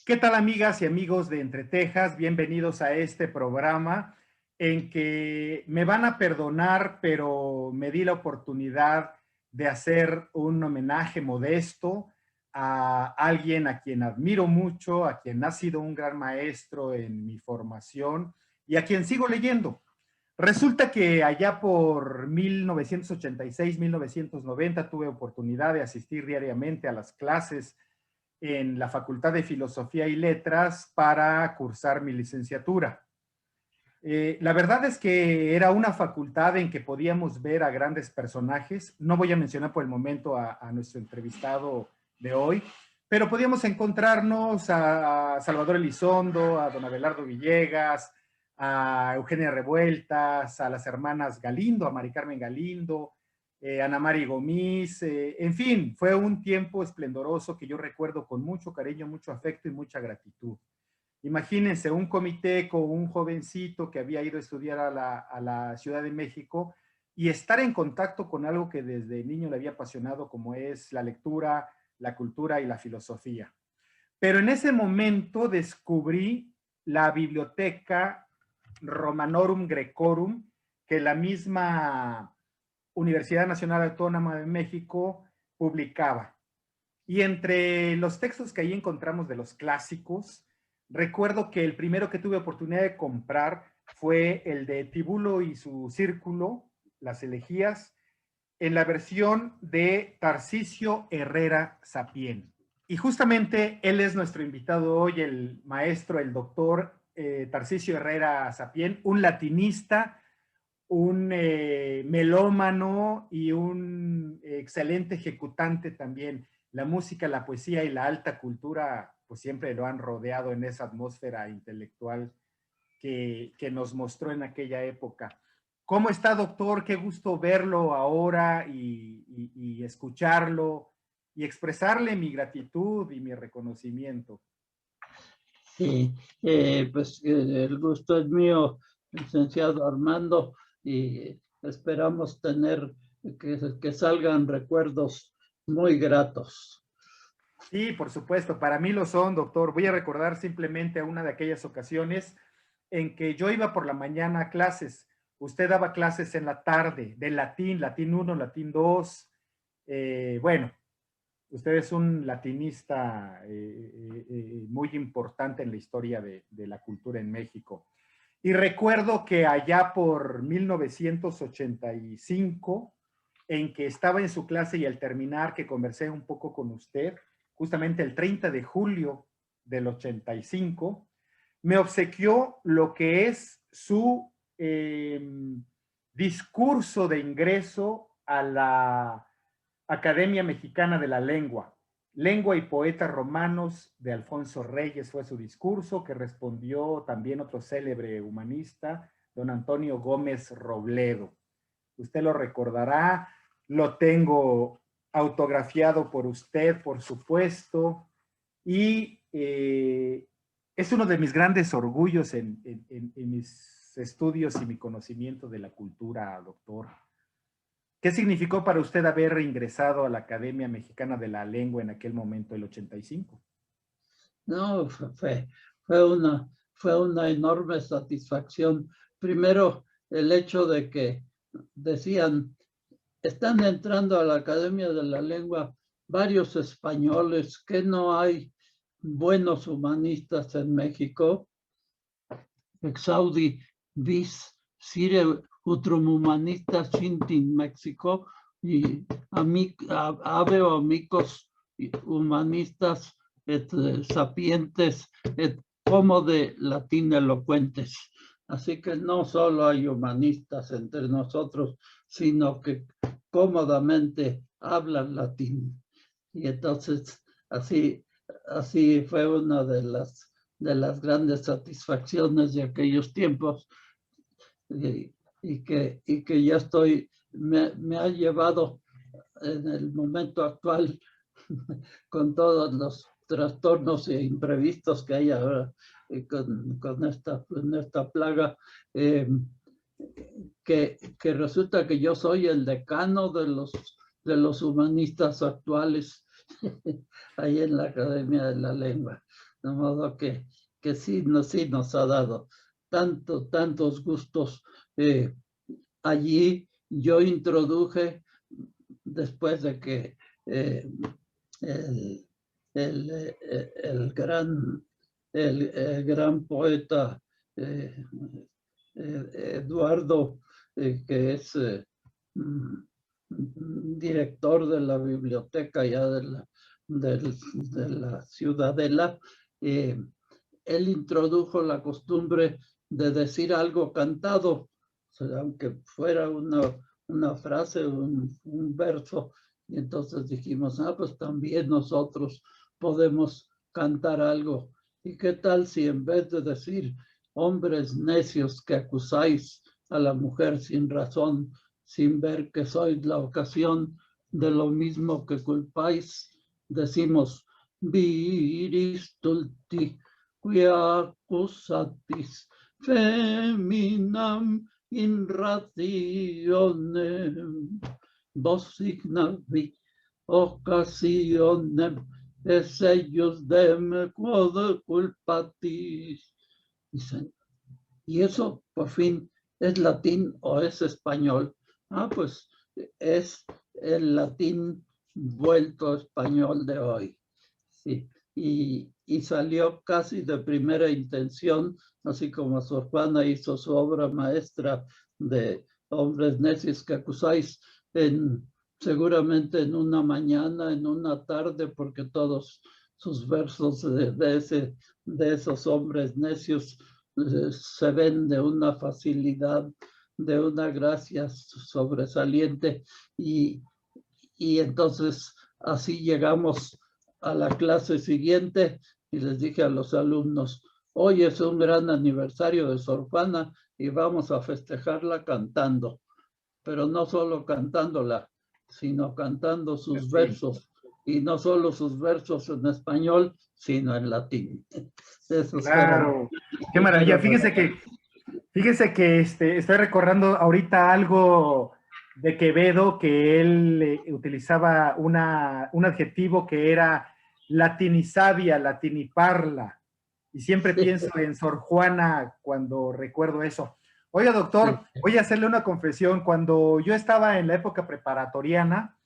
¿Qué tal, amigas y amigos de Entre Tejas? Bienvenidos a este programa en que me van a perdonar, pero me di la oportunidad de hacer un homenaje modesto a alguien a quien admiro mucho, a quien ha sido un gran maestro en mi formación y a quien sigo leyendo. Resulta que allá por 1986, 1990 tuve oportunidad de asistir diariamente a las clases en la Facultad de Filosofía y Letras para cursar mi licenciatura. La verdad es que era una facultad en que podíamos ver a grandes personajes. No voy a mencionar por el momento a nuestro entrevistado de hoy, pero podíamos encontrarnos a Salvador Elizondo, a don Abelardo Villegas, a Eugenia Revueltas, a las hermanas Galindo, a Mari Carmen Galindo, Ana Mari Gomis, en fin, fue un tiempo esplendoroso que yo recuerdo con mucho cariño, mucho afecto y mucha gratitud. Imagínense un comité con un jovencito que había ido a estudiar a la Ciudad de México y estar en contacto con algo que desde niño le había apasionado, como es la lectura, la cultura y la filosofía. Pero en ese momento descubrí la biblioteca Romanorum Grecorum, que la misma Universidad Nacional Autónoma de México publicaba. Y entre los textos que ahí encontramos de los clásicos, recuerdo que el primero que tuve oportunidad de comprar fue el de Tibulo y su círculo, las elegías, en la versión de Tarcisio Herrera Sapien. Y justamente él es nuestro invitado hoy, el maestro, el doctor Tarcisio Herrera Sapien, un latinista, un melómano y un excelente ejecutante también. La música, la poesía y la alta cultura pues siempre lo han rodeado en esa atmósfera intelectual que nos mostró en aquella época. ¿Cómo está, doctor? Qué gusto verlo ahora y escucharlo y expresarle mi gratitud y mi reconocimiento. Sí, pues el gusto es mío, licenciado Armando, y esperamos tener que salgan recuerdos muy gratos. Sí, por supuesto, para mí lo son, doctor. Voy a recordar simplemente una de aquellas ocasiones en que yo iba por la mañana a clases. Usted daba clases en la tarde, de latín, latín 1, latín 2. Bueno, usted es un latinista muy importante en la historia de la cultura en México. Y recuerdo que allá por 1985, en que estaba en su clase y al terminar que conversé un poco con usted, justamente el 30 de julio del 85, me obsequió lo que es su discurso de ingreso a la Academia Mexicana de la Lengua. Lengua y Poetas Romanos de Alfonso Reyes fue su discurso, que respondió también otro célebre humanista, don Antonio Gómez Robledo. Usted lo recordará, lo tengo autografiado por usted, por supuesto, y es uno de mis grandes orgullos en mis estudios y mi conocimiento de la cultura, doctor. ¿Qué significó para usted haber ingresado a la Academia Mexicana de la Lengua en aquel momento, el 85? No, fue una enorme satisfacción. Primero, el hecho de que decían, están entrando a la Academia de la Lengua varios españoles, que no hay buenos humanistas en México. Exaudi vis sire utrum humanistas sint in México, y habeo amicos humanistas et sapientes et como de latín elocuentes. Así que no solo hay humanistas entre nosotros, sino que cómodamente hablan latín. Y entonces así fue una de las grandes satisfacciones de aquellos tiempos, y que ya me ha llevado en el momento actual con todos los trastornos e imprevistos que hay ahora con esta plaga, que resulta que yo soy el decano de los humanistas actuales ahí en la Academia de la Lengua. De modo que sí nos ha dado tantos gustos. Allí yo introduje, después de que el, el gran poeta Eduardo, que es director de la biblioteca ya de la Ciudadela, él introdujo la costumbre de decir algo cantado, o sea, aunque fuera una frase, un verso, y entonces dijimos, pues también nosotros podemos cantar algo. ¿Y qué tal si en vez de decir, hombres necios que acusáis a la mujer sin razón, sin ver que sois la ocasión de lo mismo que culpáis, decimos, viris tulti, quia accusatis feminam in rationem, vos signavi occasionem, es ellos dem quod culpatis. Dicen, ¿y eso por fin es latín o es español? Pues es el latín vuelto español de hoy. Sí. Y salió casi de primera intención, así como Sor Juana hizo su obra maestra de hombres necios que acusáis, seguramente en una mañana, en una tarde, porque todos sus versos de esos hombres necios se ven de una facilidad, de una gracia sobresaliente, y entonces así llegamos a la clase siguiente y les dije a los alumnos, hoy es un gran aniversario de Sor Juana y vamos a festejarla cantando, pero no solo cantándola, sino cantando sus versos, y no solo sus versos en español, sino en latín. Esos Claro, qué maravilla. fueron Fíjese que estoy recordando ahorita algo de Quevedo, que él utilizaba un adjetivo que era latinizavia, latiniparla. Y siempre pienso en Sor Juana cuando recuerdo eso. Oiga, doctor, voy a hacerle una confesión. Cuando yo estaba en la época preparatoriana,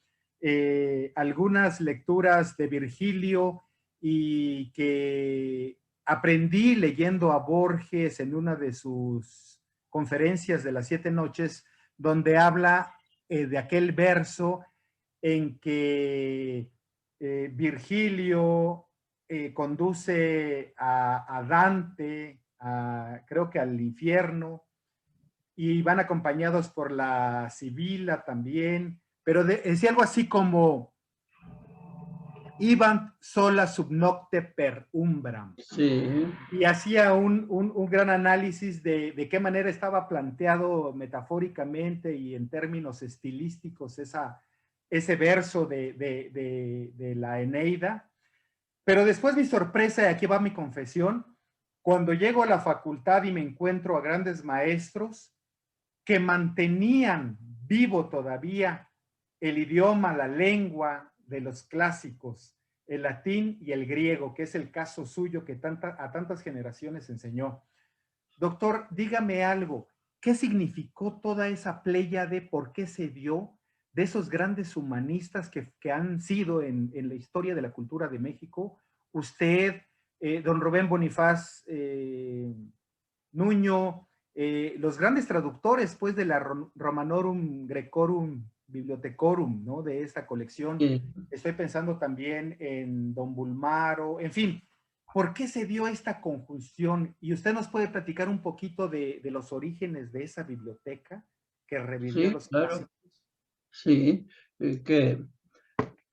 algunas lecturas de Virgilio y que aprendí leyendo a Borges en una de sus conferencias de las 7 noches, donde habla de aquel verso en que Virgilio conduce a Dante, creo que al infierno, y van acompañados por la Sibila también, pero decía algo así como Ibant sola sub nocte per umbram. Sí. Y hacía un gran análisis de qué manera estaba planteado metafóricamente y en términos estilísticos ese verso de la Eneida. Pero después mi sorpresa, y aquí va mi confesión, cuando llego a la facultad y me encuentro a grandes maestros que mantenían vivo todavía el idioma, la lengua de los clásicos, el latín y el griego, que es el caso suyo que a tantas generaciones enseñó. Doctor, dígame algo, ¿qué significó toda esa pléyade? ¿Por qué se dio de esos grandes humanistas que han sido en la historia de la cultura de México? Usted, don Rubén Bonifaz Nuño, los grandes traductores, pues, de la Romanorum Grecorum Bibliothecorum, ¿no? De esta colección. Sí. Estoy pensando también en Don Bulmaro, en fin. ¿Por qué se dio esta conjunción? Y usted nos puede platicar un poquito de los orígenes de esa biblioteca que revivió Sí, los claro. clásicos. Sí, que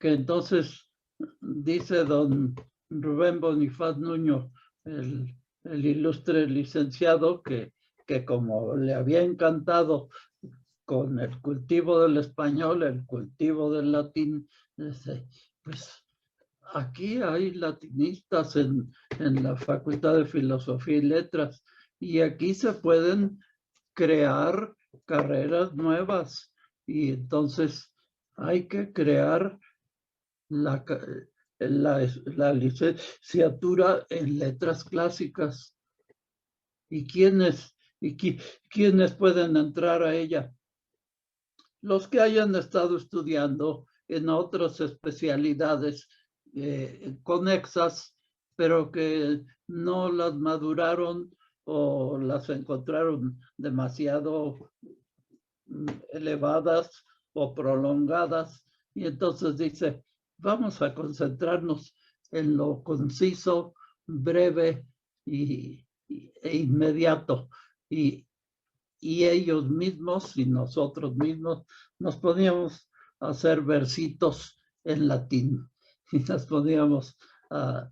entonces dice don Rubén Bonifaz Nuño, el ilustre licenciado, que como le había encantado con el cultivo del español, el cultivo del latín, pues aquí hay latinistas en la Facultad de Filosofía y Letras, y aquí se pueden crear carreras nuevas, y entonces hay que crear la licenciatura en letras clásicas. ¿Y quiénes pueden entrar a ella? Los que hayan estado estudiando en otras especialidades conexas, pero que no las maduraron o las encontraron demasiado elevadas o prolongadas. Y entonces dice, vamos a concentrarnos en lo conciso, breve e inmediato. Y ellos mismos y nosotros mismos nos poníamos a hacer versitos en latín y nos poníamos a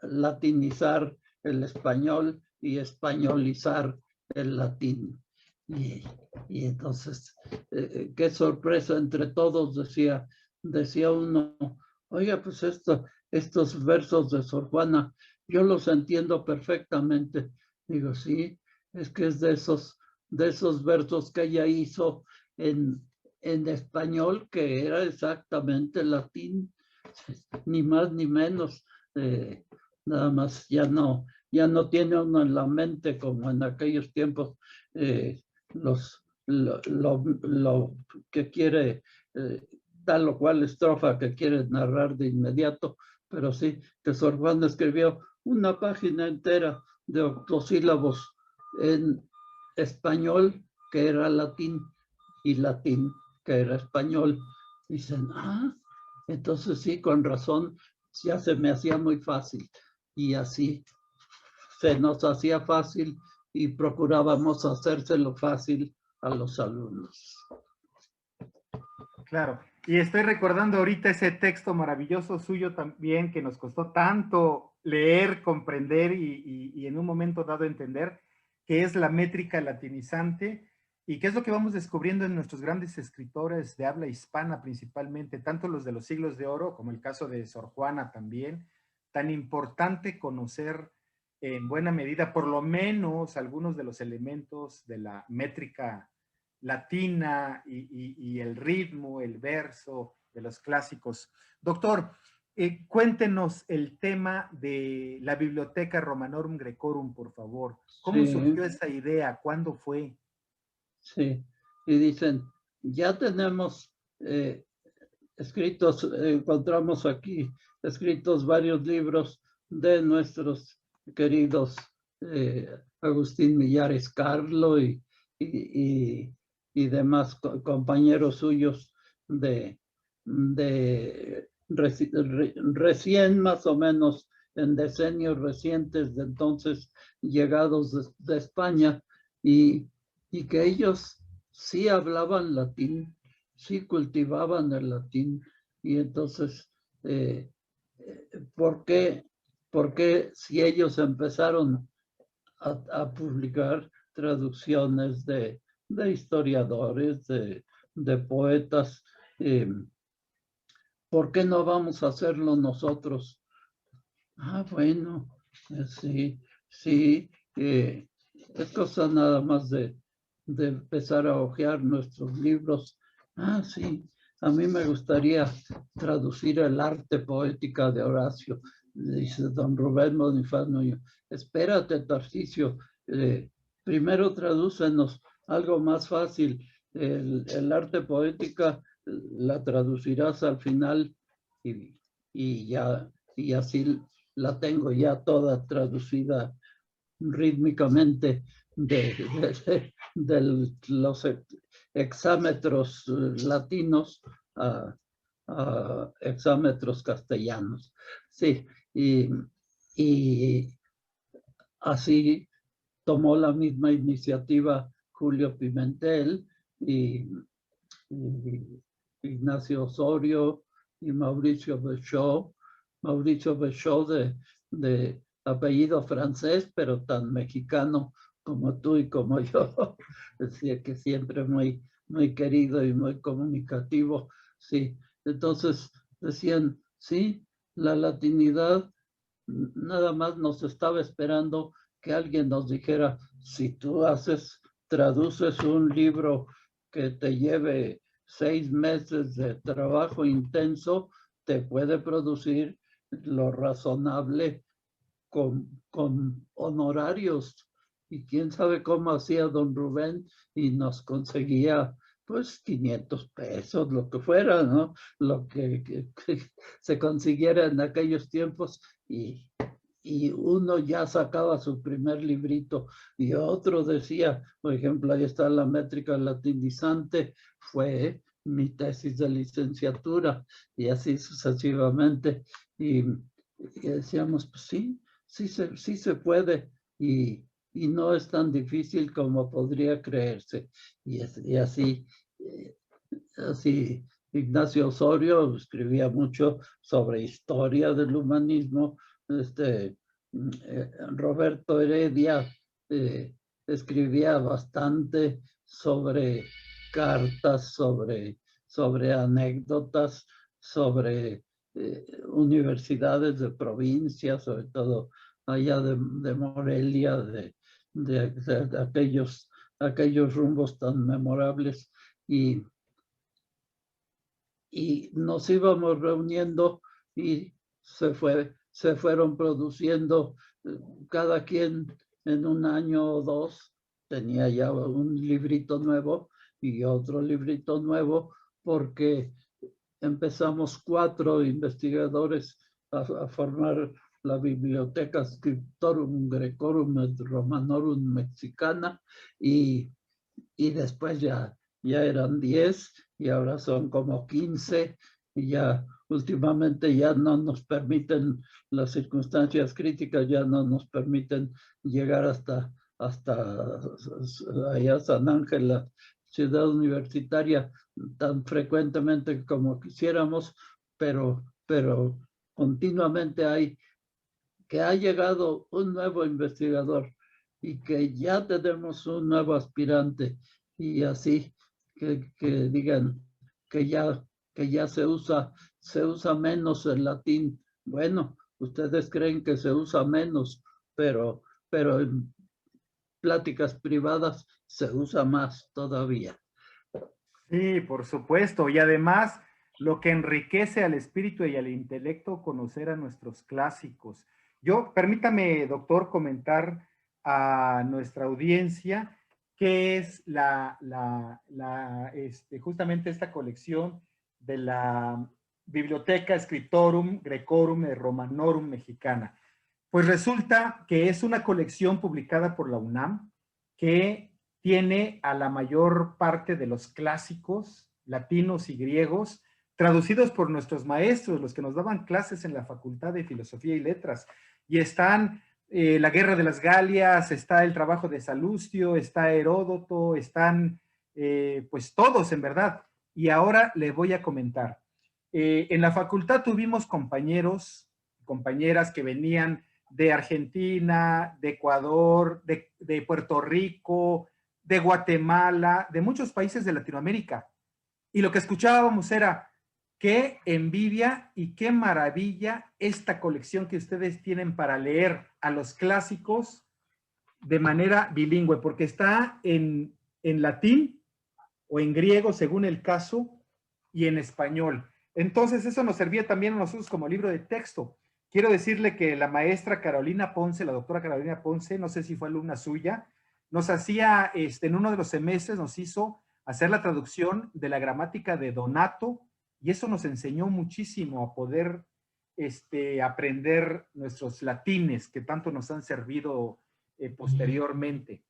latinizar el español y españolizar el latín. Y entonces, qué sorpresa entre todos, decía uno, oiga, pues estos versos de Sor Juana, yo los entiendo perfectamente. Digo, sí, es que es de esos versos que ella hizo en español, que era exactamente latín, ni más ni menos. Nada más ya no tiene uno en la mente como en aquellos tiempos lo que quiere, tal o cual estrofa que quiere narrar de inmediato, pero sí que Sor Juana escribió una página entera de octosílabos en español, que era latín, y latín, que era español. Dicen, entonces sí, con razón, ya se me hacía muy fácil. Y así se nos hacía fácil y procurábamos hacérselo fácil a los alumnos. Claro, y estoy recordando ahorita ese texto maravilloso suyo también que nos costó tanto leer, comprender y en un momento dado entender, que es la métrica latinizante y que es lo que vamos descubriendo en nuestros grandes escritores de habla hispana principalmente, tanto los de los siglos de oro como el caso de Sor Juana también. Tan importante conocer en buena medida por lo menos algunos de los elementos de la métrica latina y el ritmo, el verso de los clásicos. Doctor, cuéntenos el tema de la Biblioteca Romanorum Grecorum, por favor. ¿Cómo surgió esa idea? ¿Cuándo fue? Sí, y dicen, ya tenemos escritos, encontramos aquí escritos varios libros de nuestros queridos Agustín Millares Carlo y demás compañeros suyos recién más o menos en decenios recientes de entonces llegados de España y que ellos sí hablaban latín, sí cultivaban el latín. Y entonces, ¿por qué si ellos empezaron a publicar traducciones de historiadores, de poetas, ¿por qué no vamos a hacerlo nosotros? Bueno, sí, es cosa nada más de empezar a hojear nuestros libros. Sí, a mí me gustaría traducir el arte poética de Horacio, dice don Rubén Bonifacio. Espérate, Tarcisio, primero tradúcenos algo más fácil. El arte poética la traducirás al final y así la tengo ya toda traducida rítmicamente de los hexámetros latinos a hexámetros castellanos. Sí, y así tomó la misma iniciativa Julio Pimentel y Ignacio Osorio y Mauricio Bechot. Mauricio Bechot de apellido francés, pero tan mexicano como tú y como yo. Decía que siempre muy, muy querido y muy comunicativo. Sí, entonces decían, sí, la latinidad nada más nos estaba esperando que alguien nos dijera, si tú traduces un libro que te lleve 6 meses de trabajo intenso, te puede producir lo razonable con honorarios. Y quién sabe cómo hacía don Rubén y nos conseguía pues 500 pesos, lo que fuera, ¿no? Lo que se consiguiera en aquellos tiempos y uno ya sacaba su primer librito y otro decía, por ejemplo, ahí está la métrica latinizante, fue mi tesis de licenciatura y así sucesivamente. Y decíamos, pues sí, sí se puede y no es tan difícil como podría creerse. Y así, eh, así Ignacio Osorio escribía mucho sobre historia del humanismo. Roberto Heredia eh, escribía bastante sobre cartas, sobre anécdotas, sobre universidades de provincia, sobre todo allá de Morelia, de aquellos rumbos tan memorables. Y nos íbamos reuniendo y se fueron produciendo cada quien en un año o dos tenía ya un librito nuevo y otro librito nuevo porque empezamos 4 investigadores a formar la Biblioteca Scriptorum Grecorum et Romanorum Mexicana y después ya eran 10 y ahora son como 15 y ya últimamente ya no nos permiten, las circunstancias críticas ya no nos permiten llegar hasta allá San Ángel, la ciudad universitaria, tan frecuentemente como quisiéramos, pero continuamente hay que ha llegado un nuevo investigador y que ya tenemos un nuevo aspirante y así que digan que ya se usa menos el latín. Bueno, ustedes creen que se usa menos, pero en pláticas privadas se usa más todavía. Sí, por supuesto. Y además, lo que enriquece al espíritu y al intelecto, conocer a nuestros clásicos. Yo, permítame, doctor, comentar a nuestra audiencia qué es justamente esta colección de la Biblioteca Scriptorum Grecorum et Romanorum Mexicana. Pues resulta que es una colección publicada por la UNAM que tiene a la mayor parte de los clásicos latinos y griegos traducidos por nuestros maestros, los que nos daban clases en la Facultad de Filosofía y Letras. Y están la Guerra de las Galias, está el trabajo de Salustio, está Heródoto, están pues todos en verdad. Y ahora les voy a comentar. En la facultad tuvimos compañeros, compañeras que venían de Argentina, de Ecuador, de Puerto Rico, de Guatemala, de muchos países de Latinoamérica. Y lo que escuchábamos era, qué envidia y qué maravilla esta colección que ustedes tienen para leer a los clásicos de manera bilingüe, porque está en latín o en griego, según el caso, y en español. Entonces, eso nos servía también a nosotros como libro de texto. Quiero decirle que la maestra Carolina Ponce, la doctora Carolina Ponce, no sé si fue alumna suya, nos hacía, en uno de los semestres nos hizo hacer la traducción de la gramática de Donato y eso nos enseñó muchísimo a poder aprender nuestros latines que tanto nos han servido posteriormente.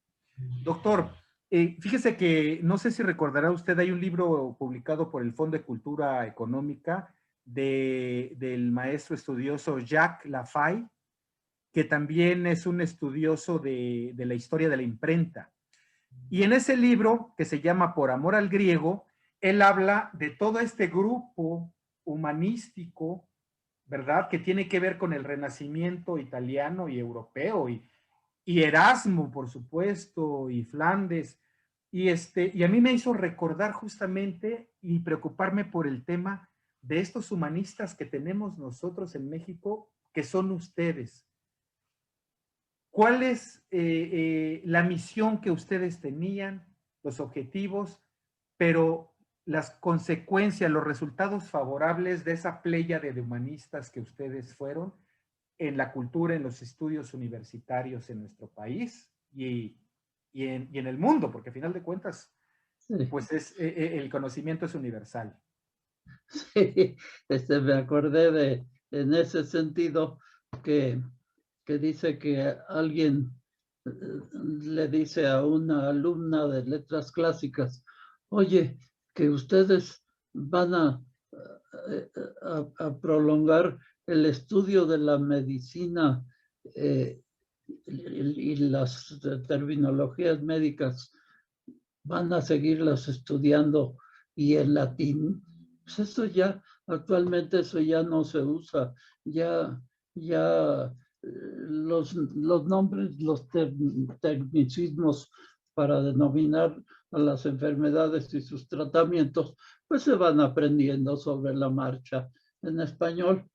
Doctor, fíjese que no sé si recordará usted, hay un libro publicado por el Fondo de Cultura Económica del maestro estudioso Jacques Lafay, que también es un estudioso de la historia de la imprenta. Y en ese libro, que se llama Por amor al griego, él habla de todo este grupo humanístico, ¿verdad? Que tiene que ver con el Renacimiento italiano y europeo y Erasmo, por supuesto, y Flandes. Y a mí me hizo recordar justamente y preocuparme por el tema de estos humanistas que tenemos nosotros en México, que son ustedes. ¿Cuál es la misión que ustedes tenían, los objetivos? Pero las consecuencias, los resultados favorables de esa pléyade de humanistas que ustedes fueron en la cultura, en los estudios universitarios en nuestro país y en el mundo, porque a final de cuentas, Sí. pues el conocimiento es universal. Sí, me acordé en ese sentido, que dice que alguien le dice a una alumna de letras clásicas: oye, que ustedes van a prolongar el estudio de la medicina y las terminologías médicas, van a seguirlas estudiando y en latín. Pues eso ya, actualmente eso ya no se usa. Ya los nombres, los tecnicismos para denominar a las enfermedades y sus tratamientos, pues se van aprendiendo sobre la marcha en español.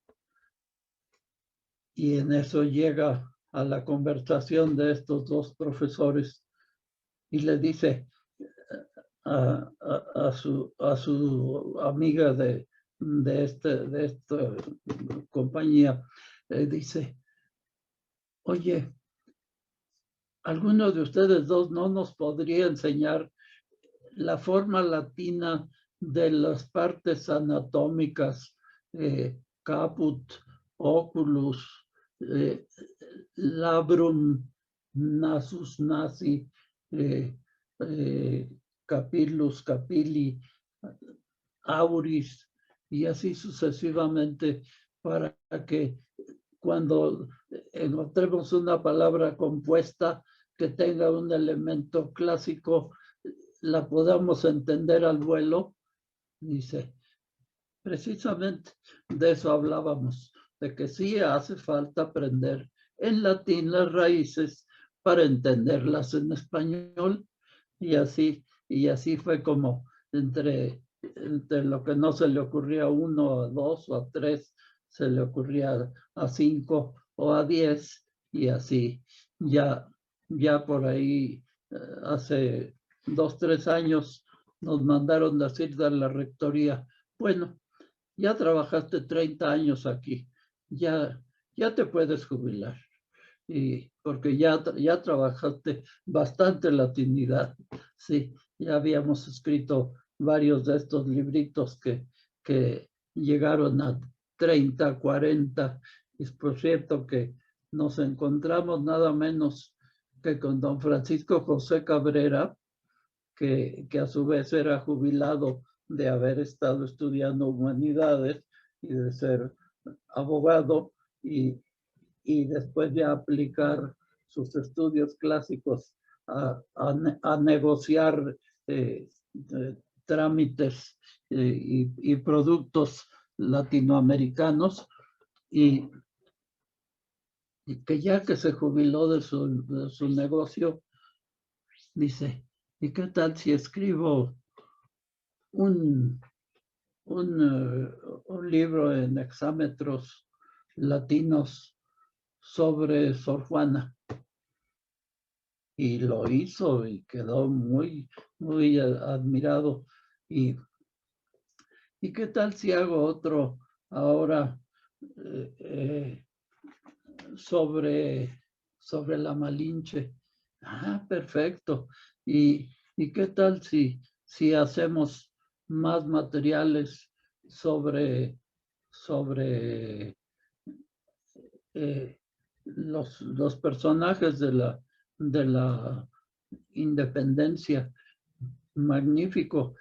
Y en eso llega a la conversación de estos dos profesores y le dice a su amiga de esta compañía, dice: oye, ¿alguno de ustedes dos no nos podría enseñar la forma latina de las partes anatómicas, caput, oculus, labrum, nasus nasi, capillus capilli, auris, y así sucesivamente, para que cuando encontremos una palabra compuesta que tenga un elemento clásico, la podamos entender al vuelo? Dice, precisamente de eso hablábamos, de que sí hace falta aprender en latín las raíces para entenderlas en español. Y así fue como entre lo que no se le ocurría a uno, a dos o a tres, se le ocurría a 5 o a 10, y así ya por ahí hace 2, 3 años nos mandaron decir de la rectoría: bueno, ya trabajaste 30 años aquí, ya te puedes jubilar, y porque ya trabajaste bastante latinidad. Sí, ya habíamos escrito varios de estos libritos que llegaron a 30, 40. Es por cierto que nos encontramos nada menos que con don Francisco José Cabrera, que a su vez era jubilado de haber estado estudiando humanidades y de ser abogado, y después de aplicar sus estudios clásicos a negociar trámites y productos latinoamericanos, y que ya que se jubiló de su negocio, dice: ¿y qué tal si escribo un libro en hexámetros latinos sobre Sor Juana? Y lo hizo y quedó muy, muy admirado. ¿Y qué tal si hago otro ahora sobre la Malinche? Ah, perfecto. ¿Y qué tal si hacemos más materiales sobre los personajes de la independencia? Magnífico.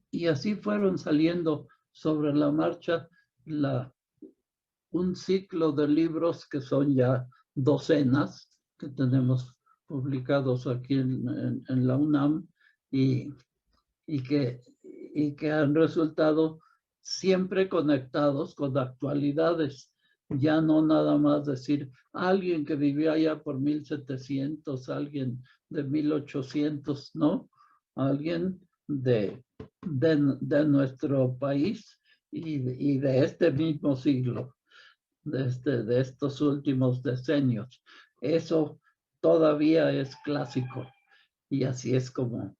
Y así fueron saliendo sobre la marcha un ciclo de libros que son ya docenas que tenemos publicados aquí en la UNAM, y que han resultado siempre conectados con actualidades. Ya no nada más decir alguien que vivió allá por 1700, alguien de 1800, ¿no? Alguien de nuestro país y de este mismo siglo, de estos últimos decenios. Eso todavía es clásico, y así es como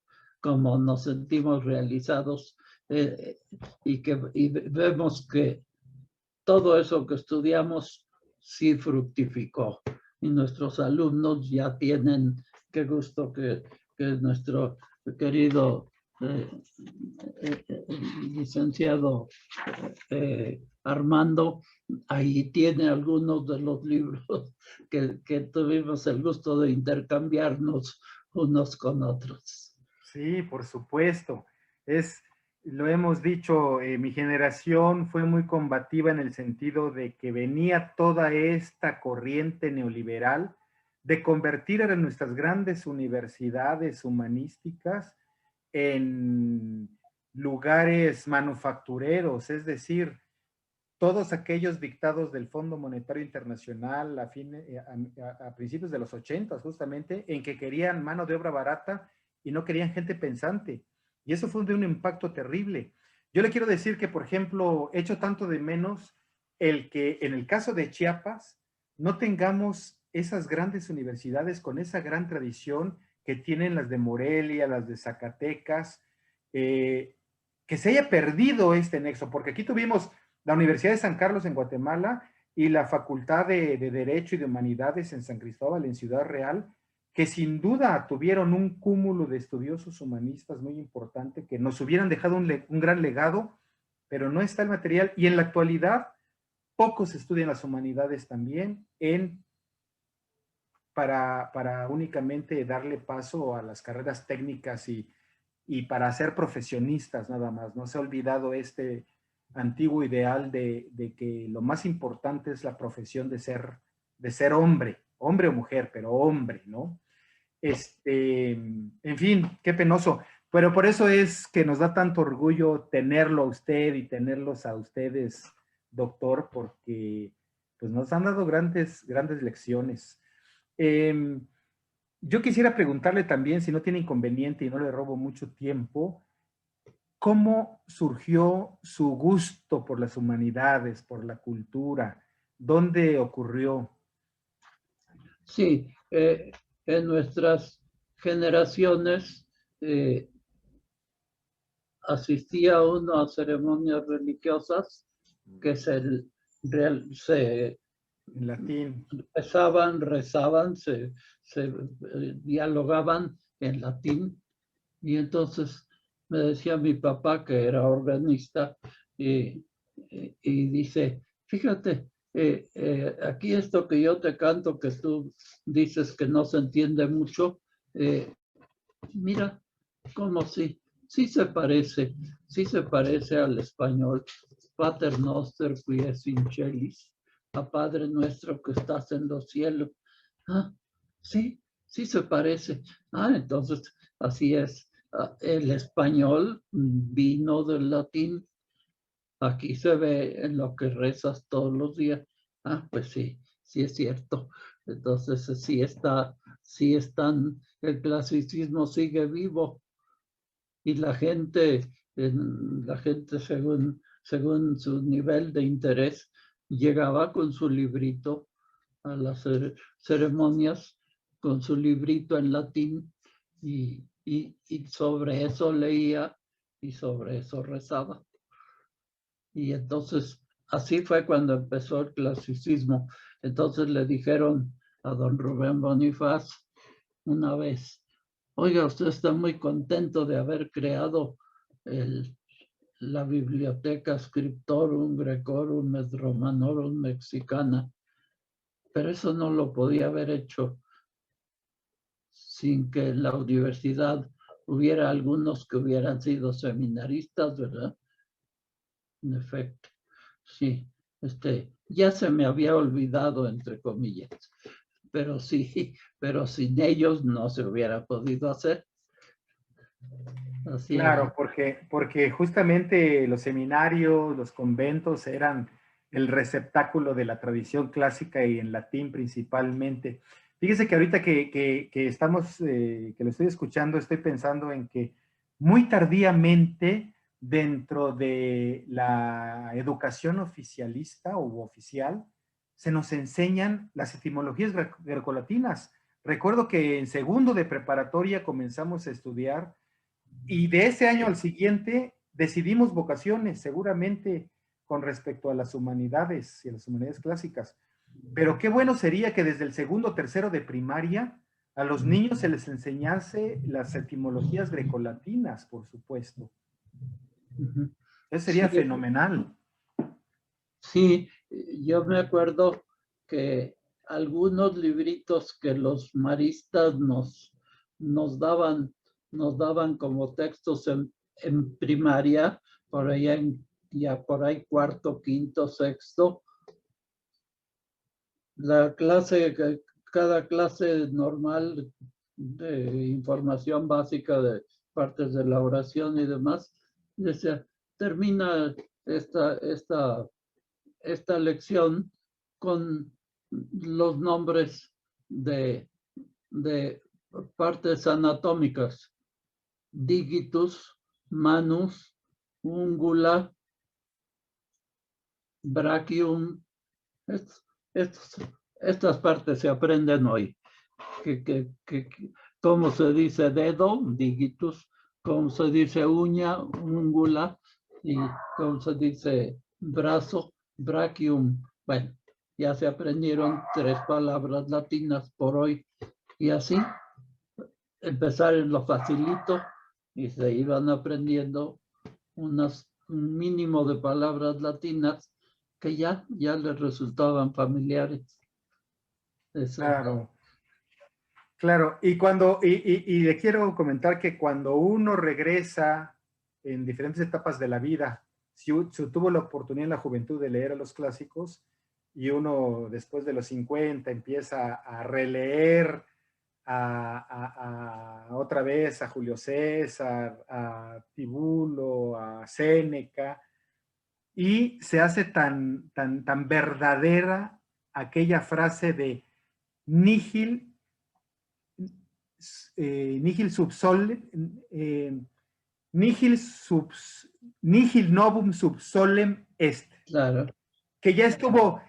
nos sentimos realizados y vemos que todo eso que estudiamos sí fructificó. Y nuestros alumnos ya tienen, qué gusto que nuestro querido licenciado Armando, ahí tiene algunos de los libros que tuvimos el gusto de intercambiarnos unos con otros. Sí, por supuesto. Lo hemos dicho, mi generación fue muy combativa en el sentido de que venía toda esta corriente neoliberal de convertir a nuestras grandes universidades humanísticas en lugares manufactureros, es decir, todos aquellos dictados del Fondo Monetario Internacional a principios de los 80, justamente, en que querían mano de obra barata y no querían gente pensante. Y eso fue de un impacto terrible. Yo le quiero decir que, por ejemplo, echo tanto de menos el que en el caso de Chiapas no tengamos esas grandes universidades con esa gran tradición que tienen las de Morelia, las de Zacatecas, que se haya perdido este nexo, porque aquí tuvimos la Universidad de San Carlos en Guatemala y la Facultad de Derecho y de Humanidades en San Cristóbal, en Ciudad Real, que sin duda tuvieron un cúmulo de estudiosos humanistas muy importante, que nos hubieran dejado un gran legado, pero no está el material. Y en la actualidad, pocos estudian las humanidades también para únicamente darle paso a las carreras técnicas y para ser profesionistas nada más. No se ha olvidado este antiguo ideal de que lo más importante es la profesión de ser hombre o mujer, pero hombre, ¿no? En fin, qué penoso. Pero por eso es que nos da tanto orgullo tenerlo a usted y tenerlos a ustedes, doctor, porque pues nos han dado grandes lecciones. Yo quisiera preguntarle también, si no tiene inconveniente y no le robo mucho tiempo, ¿cómo surgió su gusto por las humanidades, por la cultura? ¿Dónde ocurrió? Sí, en nuestras generaciones asistía uno a ceremonias religiosas que se En latín. rezaban, se dialogaban en latín. Y entonces me decía mi papá, que era organista, y dice, fíjate, aquí esto que yo te canto, que tú dices que no se entiende mucho, mira, como si, sí se parece al español. Pater noster qui es in celis, a Padre nuestro que estás en los cielos. Ah, sí, sí se parece. Ah, entonces, así es. El español vino del latín. Aquí se ve en lo que rezas todos los días. Ah, pues sí, sí es cierto. Entonces, sí están, el clasicismo sigue vivo y la gente según su nivel de interés, llegaba con su librito a las ceremonias, con su librito en latín y sobre eso leía y sobre eso rezaba. Y entonces, así fue cuando empezó el clasicismo. Entonces le dijeron a don Rubén Bonifaz una vez, oiga, usted está muy contento de haber creado la Biblioteca Scriptorum Grecorum et Romanorum Mexicana, pero eso no lo podía haber hecho sin que en la universidad hubiera algunos que hubieran sido seminaristas, ¿verdad? En efecto, sí. Ya se me había olvidado, entre comillas, pero sí, pero sin ellos no se hubiera podido hacer. Así Claro, es. porque justamente los seminarios, los conventos eran el receptáculo de la tradición clásica y en latín principalmente. Fíjese que ahorita que estamos, que lo estoy escuchando, estoy pensando en que muy tardíamente dentro de la educación oficialista o oficial, se nos enseñan las etimologías grecolatinas. Recuerdo que en segundo de preparatoria comenzamos a estudiar y de ese año al siguiente decidimos vocaciones, seguramente con respecto a las humanidades y a las humanidades clásicas. Pero qué bueno sería que desde el segundo o tercero de primaria a los niños se les enseñase las etimologías grecolatinas, por supuesto. Eso sería Sí, fenomenal. sí, yo me acuerdo que algunos libritos que los maristas nos daban como textos en primaria, por allá ya por ahí cuarto, quinto, sexto, cada clase normal de información básica de partes de la oración y demás, decía, termina esta lección con los nombres de partes anatómicas: digitus, manus, ungula, brachium. Estas partes se aprenden hoy. ¿Cómo se dice dedo? Digitus. ¿Cómo se dice uña? Ungula. Y ¿cómo se dice brazo? Brachium. Bueno, ya se aprendieron 3 palabras latinas por hoy. Y así, empezar en lo facilito y se iban aprendiendo un mínimo de palabras latinas que ya les resultaban familiares. Eso. Claro, claro. Y le quiero comentar que cuando uno regresa en diferentes etapas de la vida, si tuvo la oportunidad en la juventud de leer a los clásicos y uno después de los 50 empieza a releer otra vez a Julio César, a Tibulo, a Séneca, y se hace tan verdadera aquella frase de nihil, nihil subsolem, nihil novum subsolem est. Claro. Que ya estuvo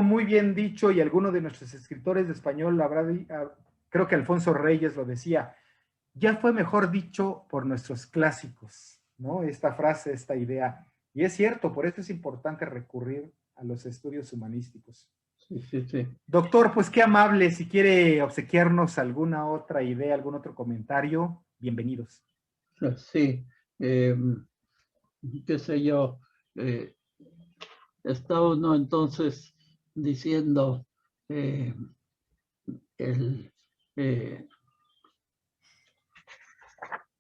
muy bien dicho, y alguno de nuestros escritores de español creo que Alfonso Reyes lo decía, ya fue mejor dicho por nuestros clásicos, ¿no? Esta frase, esta idea. Y es cierto, por eso es importante recurrir a los estudios humanísticos. Sí, sí, sí. Doctor, pues qué amable, si quiere obsequiarnos alguna otra idea, algún otro comentario, bienvenidos. Sí, qué sé yo, está uno entonces diciendo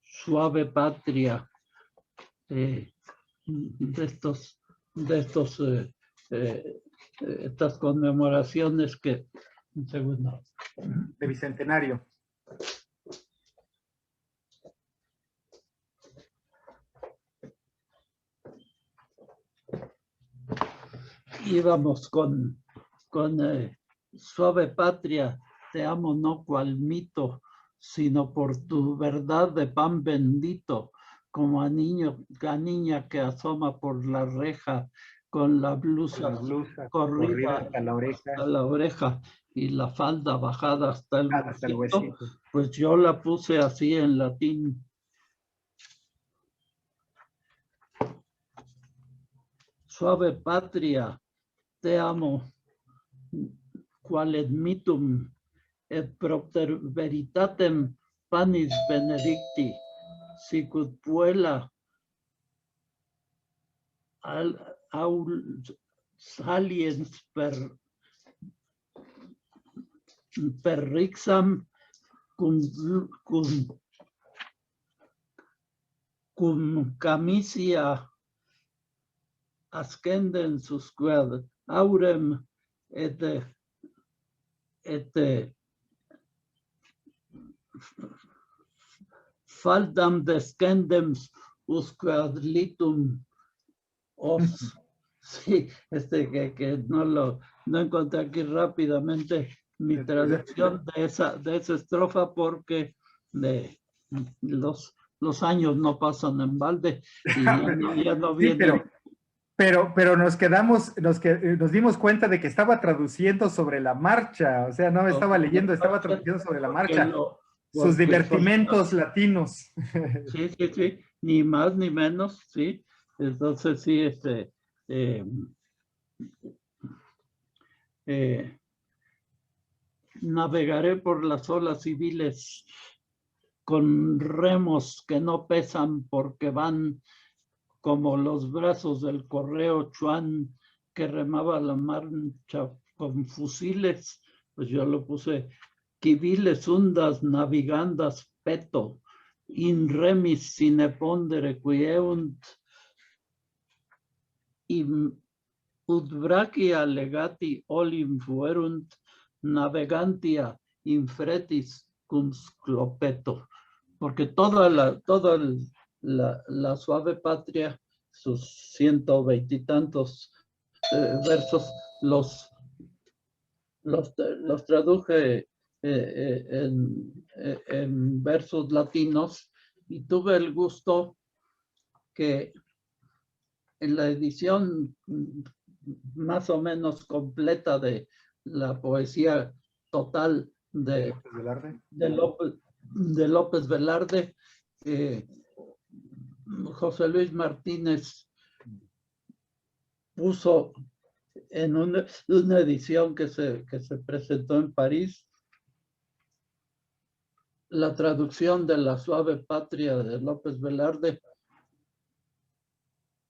suave patria, de estas conmemoraciones que, un segundo. De Bicentenario. Íbamos con suave patria, te amo no cual mito, sino por tu verdad de pan bendito, como a niña que asoma por la reja con la blusa corrida hasta la oreja y la falda bajada hasta el huesito. Pues yo la puse así en latín. Suave patria, te amo, qual et mitum, et propter veritatem panis benedicti, sicut puella saliens per rixam cum camisia ascendens usque aurem et faldam descendems usque ad litum os. Sí, que no encontré aquí rápidamente mi traducción de esa estrofa, porque los años no pasan en balde y ya no viene. Sí, pero nos dimos cuenta de que estaba traduciendo sobre la marcha, o sea, no estaba leyendo, traduciendo sobre la marcha. Sus divertimentos latinos. Sí, sí, sí. ni más ni menos, sí. Entonces sí, navegaré por las olas civiles con remos que no pesan porque van como los brazos del correo Chuan que remaba la marcha con fusiles. Pues yo lo puse, civiles undas navigandas peto, in remis sine pondere quierunt, ut brachia legati olim fuerunt, navegantia infretis cum sclopeto. Porque la suave patria, sus 120 y tantos versos, los traduje en versos latinos y tuve el gusto que en la edición más o menos completa de la poesía total de López Velarde, José Luis Martínez puso en una edición que se presentó en París la traducción de La suave patria de López Velarde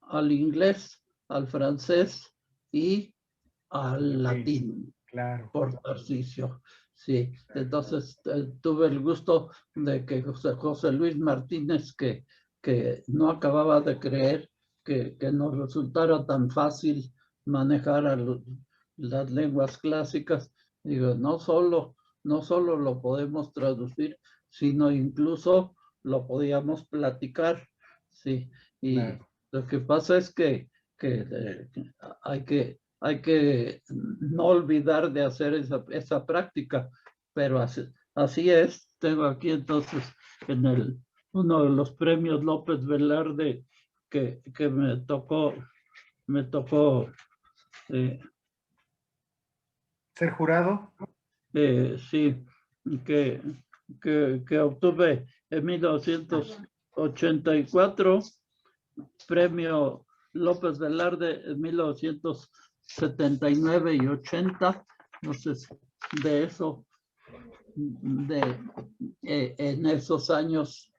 al inglés, al francés y al latín, claro, por Tarcisio. Sí, entonces tuve el gusto de que José Luis Martínez, que no acababa de creer que nos resultara tan fácil manejar las lenguas clásicas, digo, no solo lo podemos traducir, sino incluso lo podíamos platicar, sí, y claro. lo que pasa es que hay que no olvidar de hacer esa práctica, pero así es. Tengo aquí entonces en uno de los premios López Velarde que me tocó ¿Ser jurado? sí, que, que obtuve en 1984, premio López Velarde en 1979 y 80. Entonces, de eso, en esos años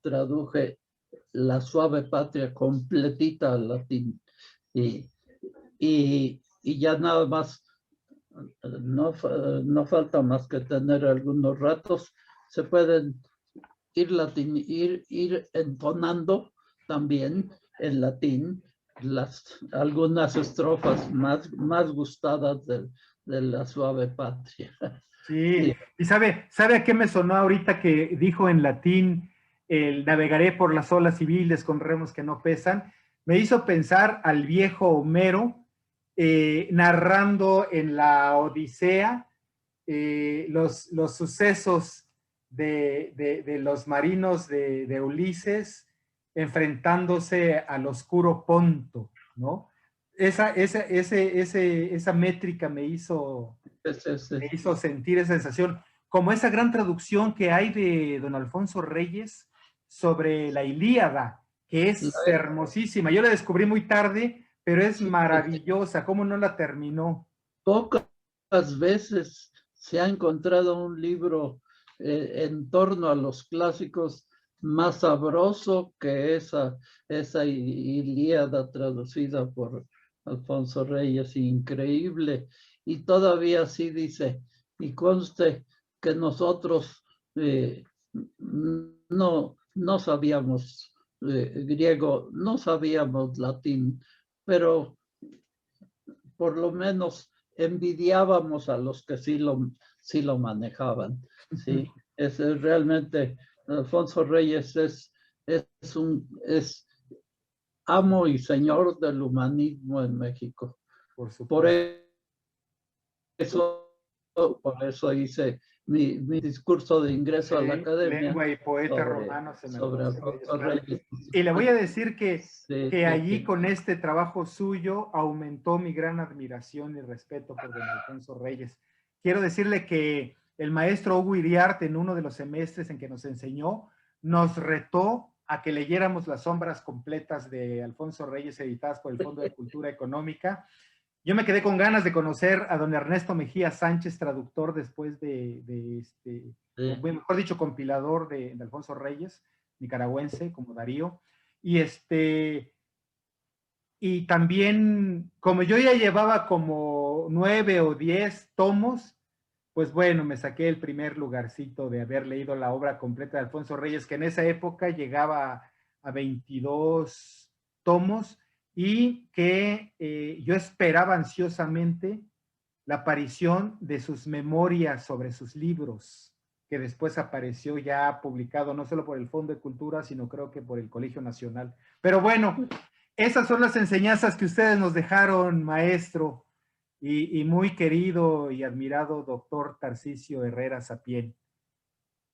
traduje La suave patria completita al latín. Y, y ya nada más, no falta más que tener algunos ratos. Se pueden ir entonando también en latín algunas estrofas más gustadas de La suave patria. Sí, Sí. y sabe a qué me sonó ahorita que dijo en latín el navegaré por las olas civiles con remos que no pesan? Me hizo pensar al viejo Homero narrando en la Odisea los sucesos de los marinos de Ulises enfrentándose al oscuro Ponto, ¿no? Esa métrica me hizo sentir esa sensación, como esa gran traducción que hay de don Alfonso Reyes sobre la Ilíada, que es hermosísima. Yo la descubrí muy tarde, pero es maravillosa. ¿Cómo no la terminó? Pocas veces se ha encontrado un libro en torno a los clásicos más sabroso que esa Ilíada traducida por Alfonso Reyes, increíble. Y todavía sí dice, y conste que nosotros no sabíamos griego, no sabíamos latín, pero por lo menos envidiábamos a los que sí lo manejaban. Sí, es realmente, Alfonso Reyes es amo y señor del humanismo en México. Por Por supuesto. eso hice mi discurso de ingreso a la Sí, academia lengua y poeta romano se me sobre Alfonso Reyes, Alfonso claro. Reyes. Y le voy a decir Sí, que allí con este trabajo suyo aumentó mi gran admiración y respeto por don Alfonso Reyes. Quiero decirle que el maestro Hugo Iriarte en uno de los semestres en que nos enseñó, nos retó a que leyéramos las obras completas de Alfonso Reyes editadas por el Fondo de Cultura Económica. Yo me quedé con ganas de conocer a don Ernesto Mejía Sánchez, traductor después o mejor dicho, compilador de Alfonso Reyes, nicaragüense, como Darío. Y también, como yo ya llevaba como 9 o 10 tomos, pues bueno, me saqué el primer lugarcito de haber leído la obra completa de Alfonso Reyes, que en esa época llegaba a 22 tomos y que yo esperaba ansiosamente la aparición de sus memorias sobre sus libros, que después apareció ya publicado no solo por el Fondo de Cultura, sino creo que por el Colegio Nacional. Pero bueno, esas son las enseñanzas que ustedes nos dejaron, maestro, y muy querido y admirado doctor Tarcisio Herrera Sapién.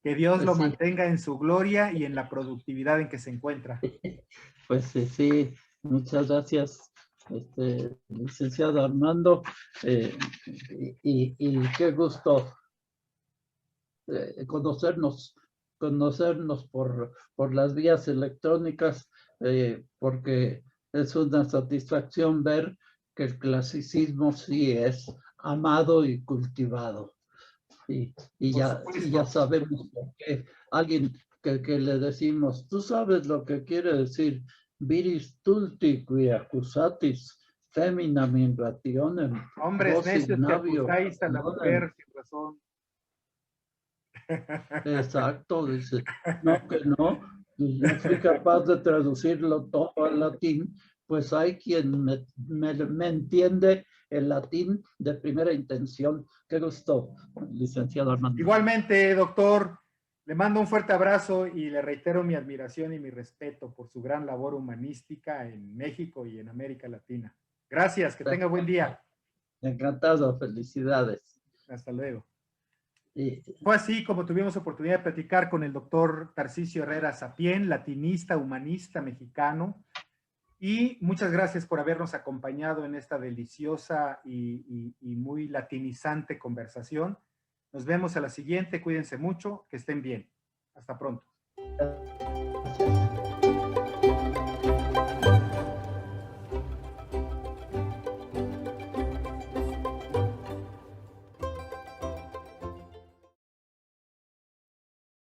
Que Dios lo mantenga en su gloria y en la productividad en que se encuentra. Pues sí, muchas gracias, licenciado Armando, y qué gusto conocernos por las vías electrónicas, porque es una satisfacción ver que el clasicismo sí es amado y cultivado. Y ya sabemos por qué. Alguien que le decimos, tú sabes lo que quiere decir viris tulti qui accusatis feminam ingrationem hombres necios que acusáis a la mujer sin razón. Exacto, dice, no que no, no fui capaz de traducirlo todo al latín, pues hay quien me entiende el latín de primera intención. Qué gusto, licenciado Armando. Igualmente, doctor, le mando un fuerte abrazo y le reitero mi admiración y mi respeto por su gran labor humanística en México y en América Latina. Gracias, que tenga buen día. Encantado, felicidades. Hasta luego. Fue así como tuvimos oportunidad de platicar con el doctor Tarcisio Herrera Sapién, latinista, humanista mexicano, y muchas gracias por habernos acompañado en esta deliciosa y muy latinizante conversación. Nos vemos a la siguiente, cuídense mucho, que estén bien. Hasta pronto.